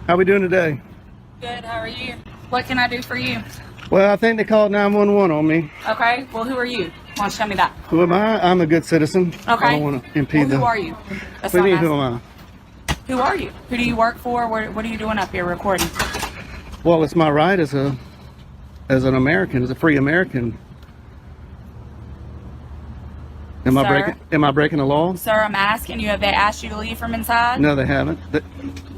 How we doing today? Good, how are you? What can I do for you? Well, I think they called 911 on me. Okay, well, who are you? Why don't you tell me that? Who am I? I'm a good citizen. Okay. I don't want to impede Well, who them. are you? That's What do you what mean, I'm who am I? asking. Who are you? Who do you work for? What are you doing up here recording? Well, it's my right as an American, as a free American. Am I breaking the law? Sir, I'm asking you, have they asked you to leave from inside? No, they haven't.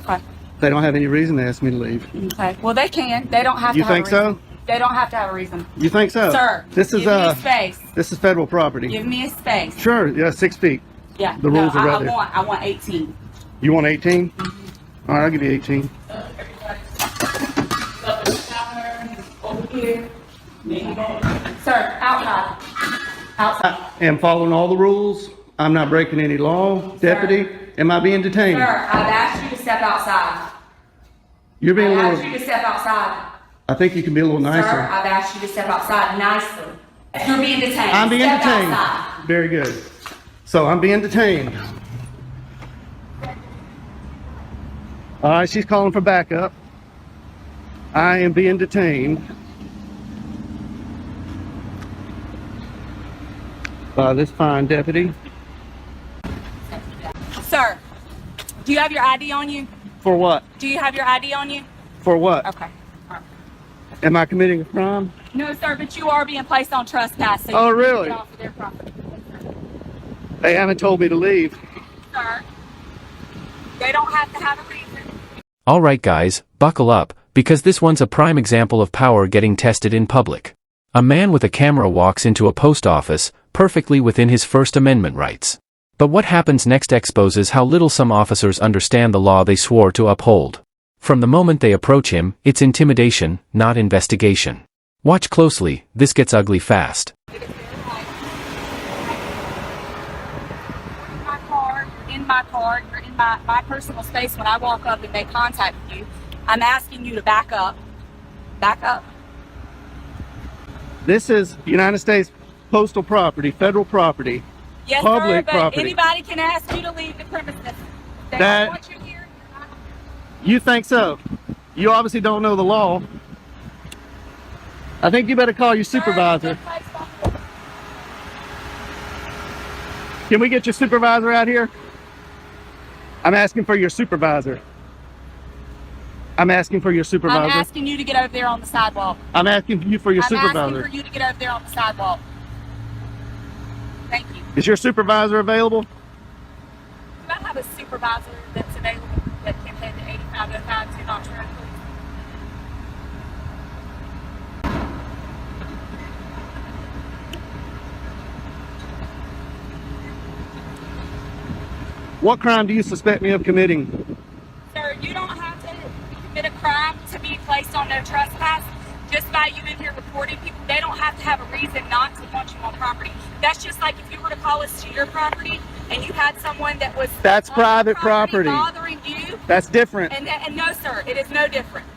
Okay. They don't have any reason to ask me to leave. Okay. Well, they can. They don't have to You have a think reason. so? They don't have to have a reason. You think so? Sir, this is give me a space. This is federal property. Give me a space. Sure, yeah, 6 feet. Yeah. The rules are right there. I want 18. You want 18? All right, I'll give you 18. Over here. Sir, outside. Outside. I am following all the rules. I'm not breaking any law. Deputy, am I being detained? Sir, I've asked you to step outside. You're being a I've asked little... you to step outside. I think you can be a little nicer. Sir, I've asked you to step outside nicely. You're being detained. I'm being Step detained. outside. Very good. So I'm being detained. All right, she's calling for backup. I am being detained by this fine deputy. Sir, do you have your ID on you? For what? Do you have your ID on you? For what? Okay. All right. Am I committing a crime? No, sir, but you are being placed on trespass. So Oh, you need to really? get off of their property. They haven't told me to leave. Sir, they don't have to have a reason. Alright guys, buckle up, because this one's a prime example of power getting tested in public. A man with a camera walks into a post office, perfectly within his First Amendment rights. But what happens next exposes how little some officers understand the law they swore to uphold. From the moment they approach him, it's intimidation, not investigation. Watch closely, this gets ugly fast. In my car, you're in my personal space. When I walk up and make contact with you, I'm asking you to back up. Back up. This is United States postal property, federal property, Yes, public sir, but property. anybody can ask you to leave the premises. They That- don't want you here. You're not. You think so? You obviously don't know the law. I think you better call your supervisor. Can we get your supervisor out here? I'm asking for your supervisor. I'm asking for your I'm supervisor. asking you to get over there on the sidewalk. I'm asking you for your I'm supervisor. asking for you to get over there on the sidewalk. Thank you. Is your supervisor available? Do I have a supervisor that's available that can head to 8505 to Knox Road, please? What crime do you suspect me of committing? Sir, you don't have to commit a crime to be placed on no trespass. Just by you in here reporting people, they don't have to have a reason not to want you on property. That's just like if you were to call us to your property and you had someone that was That's on private property. bothering you. That's different. And no, sir, it is no different.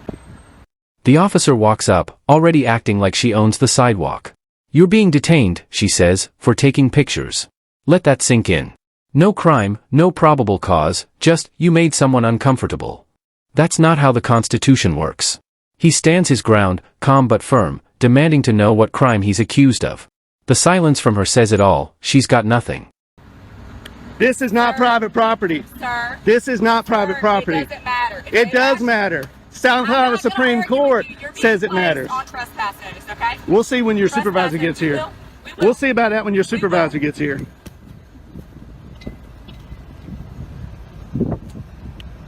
The officer walks up, already acting like she owns the sidewalk. You're being detained, she says, for taking pictures. Let that sink in. No crime, no probable cause, just, you made someone uncomfortable. That's not how the Constitution works. He stands his ground, calm but firm, demanding to know what crime he's accused of. The silence from her says it all, she's got nothing. This is not private property. Sir. This is not private property. It doesn't matter. If It they does ask you- matter. South I'm Carolina not gonna Supreme argue Court with you. You're being says it placed matters. on trespass notice, okay? We'll see when your Trespass supervisor notice, gets we here. will. We will. We'll see about that when your supervisor gets here.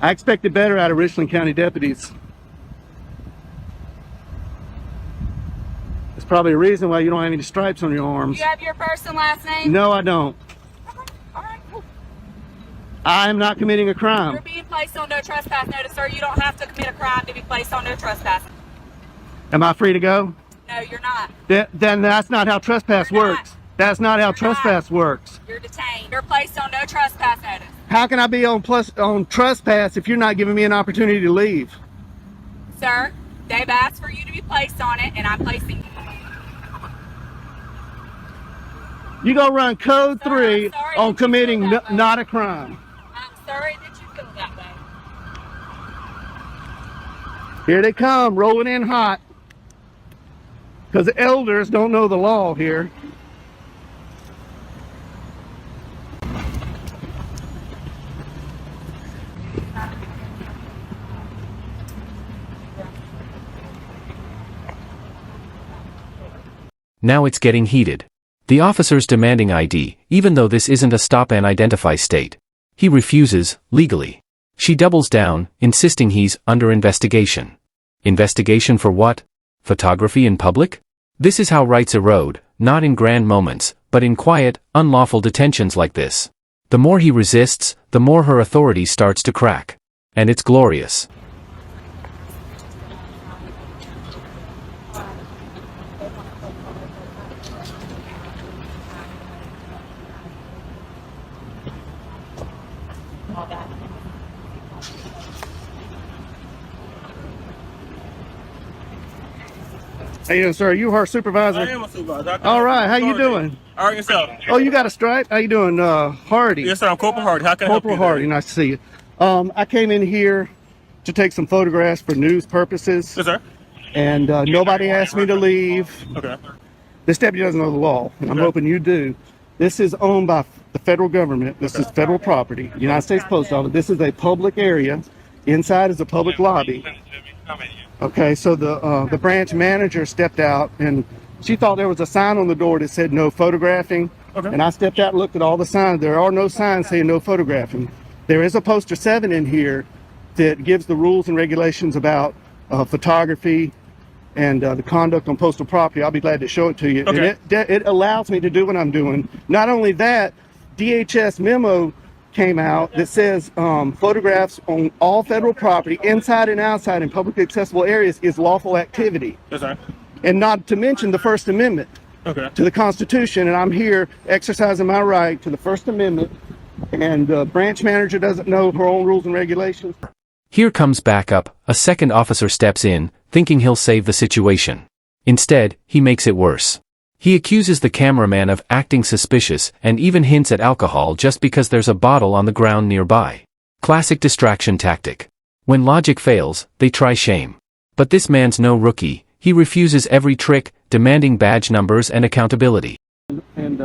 I expected better out of Richland County deputies. There's probably a reason why you don't have any stripes on your arms. Do you have your first and last name? No, I don't. Okay. All right, cool. I am not committing a You're crime. being placed on no trespass notice, sir. You don't have to commit a crime to be placed on no trespass. Am I free to go? No, you're not. Then that's not how trespass You're not. works. That's not how You're trespass works. You're detained. You're placed on no trespass notice. How can I be on trespass if you're not giving me an opportunity to leave? Sir, they've asked for you to be placed on it, and I'm placing you. You go run code Sir, 3 I'm sorry on that you committing feel that way. not a crime. I'm sorry that you feel that way. Here they come, rolling in hot. Because the elders don't know the law here. Now it's getting heated. The officer's demanding ID, even though this isn't a stop and identify state. He refuses, legally. She doubles down, insisting he's under investigation. Investigation for what? Photography in public? This is how rights erode, not in grand moments, but in quiet, unlawful detentions like this. The more he resists, the more her authority starts to crack. And it's glorious. How you doing, sir? Are you her supervisor? I am a supervisor. All right, how you doing? All right, yourself. Oh, you got a stripe? How you doing, Hardy? Yes, sir. I'm Corporal Hardy. How can I help you? Corporal Hardy, nice to see you. I came in here to take some photographs for news purposes. Yes, sir. And nobody asked me to leave. Okay. This deputy doesn't know the law, and I'm hoping you do. This is owned by the federal government. This is federal property. United States Post Office. This is a public area. Inside is a public lobby. Okay, so the branch manager stepped out, and she thought there was a sign on the door that said no photographing. Okay. And I stepped out and looked at all the signs. There are no signs saying no photographing. There is a poster 7 in here that gives the rules and regulations about photography and the conduct on postal property. I'll be glad to show it to you. Okay. And it allows me to do what I'm doing. Not only that, DHS memo came out that says photographs on all federal property, inside and outside in publicly accessible areas, is lawful activity. Yes, sir. And not to mention the First Amendment Okay. to the Constitution. And I'm here exercising my right to the First Amendment. And the branch manager doesn't know her own rules and regulations. Here comes backup. A second officer steps in, thinking he'll save the situation. Instead, he makes it worse. He accuses the cameraman of acting suspicious and even hints at alcohol just because there's a bottle on the ground nearby. Classic distraction tactic. When logic fails, they try shame. But this man's no rookie. He refuses every trick, demanding badge numbers and accountability. And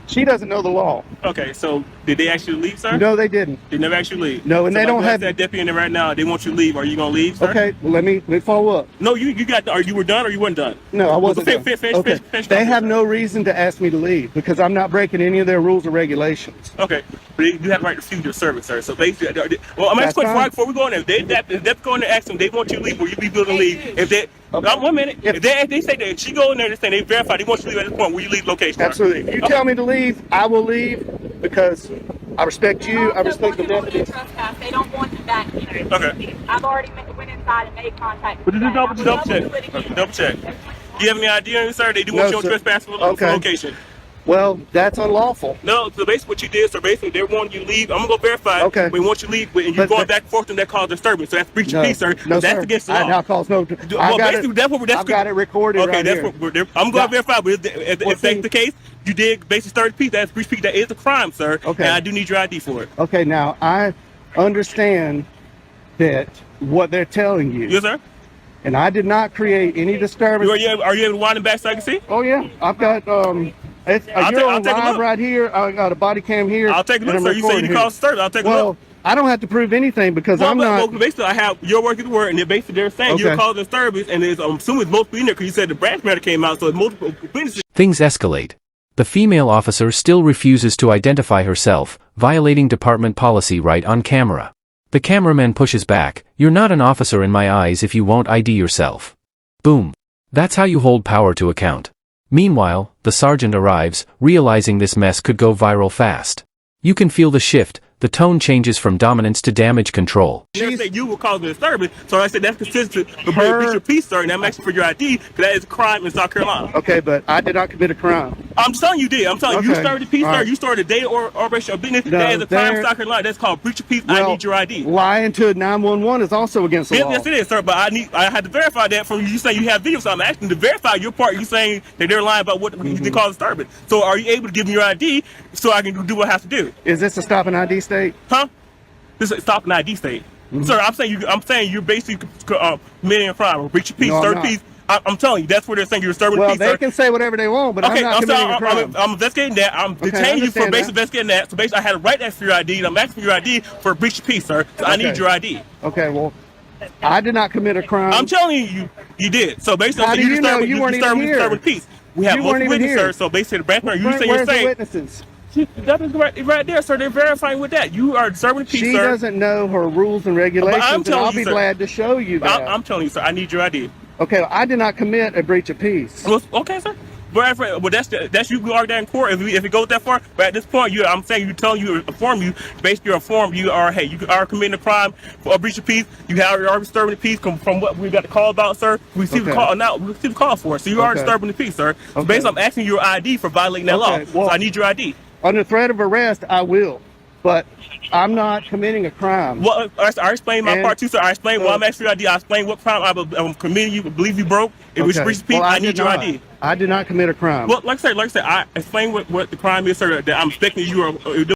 she doesn't know the law. Okay, so did they actually leave, sir? No, they didn't. They never actually leave. No, and so they don't have that deputy in there right now. They want you to leave. Are you gonna leave, sir? Okay, well, let me follow up. No, you got. Are you were done or you weren't done? No, I wasn't. Finish, done. finish, Okay. finish They up, have sir. no reason to ask me to leave because I'm not breaking any of their rules or regulations. Okay, but you have the right to refuse your service, sir. So basically, well, I'm That's asking fine. before we go in there. If they go in there, ask them. They want you to leave. Will you be willing to leave? If they, Okay. 1 minute. If- If they say that she go in there and say they verify they want you to leave at this point, will you leave location? sir? Absolutely. If you tell me to leave, I will leave because I respect you. I respect the deputy. They don't want you back here. Okay. I've already went inside and made contact. But with just them. double I check. would love to do it again. Double check. Do you have any idea on you, sir? They do No, want you on sir. trespass for Okay. location. Well, that's unlawful. No, so basically what you did, so basically they want you to leave. I'm gonna go verify. Okay. But once you leave, and you're But- going back and forth, and that causes disturbance. So that's breach of peace, sir. No, That's sir. against the law. Now calls no. Well, I got basically, it. that's what that's I've got it recorded. Okay, right that's here. what I'm going to Yeah. verify. But if Well, that's see- the case, you did basically start peace. That's breach of peace. That is a crime, sir. Okay. And I do need your ID for it. Okay, now I understand that what they're telling you, Yes, sir. and I did not create any disturbance. Are you able to wind it back so I can see? Oh yeah, I've got it's I'll you're take- on I'll take a live look. right here. I got a body cam here. I'll take a and look, I'm sir. You say recording you here. cause service. I'll take a Well, look. I don't have to prove anything because I'm well, not. basically, I have your word is the word, and they're saying you're Okay. causing disturbance, and I'm assuming it's multiple in there because you said the branch matter came out, so it's multiple witnesses. Things escalate. The female officer still refuses to identify herself, violating department policy right on camera. The cameraman pushes back. You're not an officer in my eyes if you won't ID yourself. Boom. That's how you hold power to account. Meanwhile, the sergeant arrives, realizing this mess could go viral fast. You can feel the shift. The tone changes from dominance to damage control. They say you will cause a disturbance, so I said that's consistent with Her- breach of peace, sir, and I'm asking for your ID because that is a crime in South Carolina. Okay, but I did not commit a crime. I'm just telling you did. I'm telling you, you Okay. started the peace, All sir. right. You started a day or operation of business. No, That is a crime in there- South Carolina. That's called breach of peace. I need your ID. Lying to 911 is also against the law. Yes, it is, sir. But I had to verify that from you saying you have video, so I'm asking to verify your part. You saying that they're lying about what they cause disturbance. So are you able to give me your ID so I can do what I have to do? Is this a stop and ID state? Huh? This is stop an ID state. Sir, I'm saying you're basically committing a crime or breach of peace, No, I'm third not. peace. I'm telling you, that's where they're saying you're disturbing Well, peace, they sir. can say whatever they want, but Okay, I'm not committing a sorry, crime. I'm investigating that. I'm Okay, I detaining you for understand basically that. investigating that. So basically, I had a right to ask for your ID, and I'm asking for your ID for a breach of peace, sir. So I need Okay. your ID. Okay, well, I did not commit a crime. I'm telling you did. So basically, How do you know? You weren't even here. disturbing peace. We have You weren't multiple even witnesses, here. sir. So basically, the background, you Where's saying you're the saying witnesses? that is right there, sir. They're verifying with that. You are disturbing peace, She sir. doesn't know her rules and regulations, and telling I'll you, be sir. glad to show you that. I'm telling you, sir. I need your ID. Okay, I did not commit a breach of peace. Well, okay, sir. But that's you can argue that in court if it goes that far. But at this point, I'm saying basically you're informed you are committing a crime for a breach of peace. You are disturbing the peace from what we got the call about, sir. We received the call now. We received the call for it. So you are Okay. disturbing the peace, sir. So Okay. basically, I'm asking your ID for violating that law. Well, So I need your ID. Under threat of arrest, I will, but I'm not committing a crime. Well, I explained my And part too, sir. I explained why I'm asking your ID. I explained what crime I'm committing. You believe you broke. It was breach of peace. Well, I did need your not. ID. I did not commit a crime. Well, like I said, I explained what the crime is, sir. That I'm expecting you are doing.